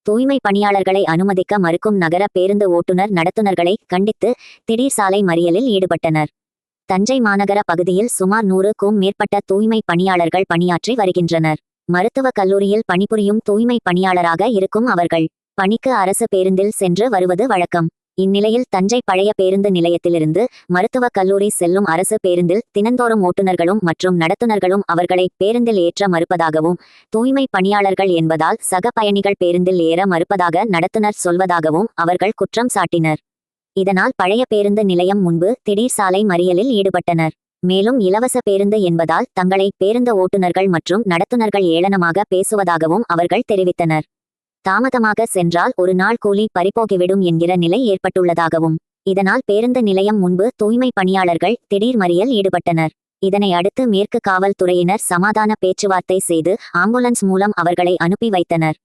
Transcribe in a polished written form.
தூய்மை பணியாளர்களை அனுமதிக்க மறுக்கும் நகர பேருந்து ஓட்டுநர் நடத்துனர்களை கண்டித்து திடீர் சாலை மறியலில் ஈடுபட்டனர். தஞ்சை மாநகர பகுதியில் சுமார் 100க்கும் மேற்பட்ட தூய்மை பணியாளர்கள் பணியாற்றி வருகின்றனர். மருத்துவக் கல்லூரியில் பணிபுரியும் தூய்மை பணியாளராக இருக்கும் அவர்கள் பணிக்கு அரசு பேருந்தில் சென்று வருவது வழக்கம். இந்நிலையில் தஞ்சை பழைய பேருந்து நிலையத்திலிருந்து மருத்துவக் கல்லூரி செல்லும் அரசு பேருந்தில் தினந்தோறும் ஓட்டுநர்களும் மற்றும் நடத்துனர்களும் அவர்களை பேருந்தில் ஏற்ற மறுப்பதாகவும், தூய்மை பணியாளர்கள் என்பதால் சக பயணிகள் பேருந்தில் ஏற மறுப்பதாக நடத்துனர் சொல்வதாகவும் அவர்கள் குற்றம் சாட்டினர். இதனால் பழைய பேருந்து நிலையம் முன்பு திடீர் சாலை மறியலில் ஈடுபட்டனர். மேலும் இலவச பேருந்து என்பதால் தங்களை பேருந்து ஓட்டுநர்கள் மற்றும் நடத்துனர்கள் ஏளனமாக பேசுவதாகவும் அவர்கள் தெரிவித்தனர். தாமதமாக சென்றால் ஒரு நாள் கூலி பறிபோகிவிடும் என்கிற நிலை ஏற்பட்டுள்ளதாகவும், இதனால் பேருந்து நிலையம் முன்பு தூய்மை பணியாளர்கள் திடீர் மறியல் ஈடுபட்டனர். இதனை அடுத்து மேற்கு காவல்துறையினர் சமாதான பேச்சுவார்த்தை செய்து ஆம்புலன்ஸ் மூலம் அவர்களை அனுப்பி வைத்தனர்.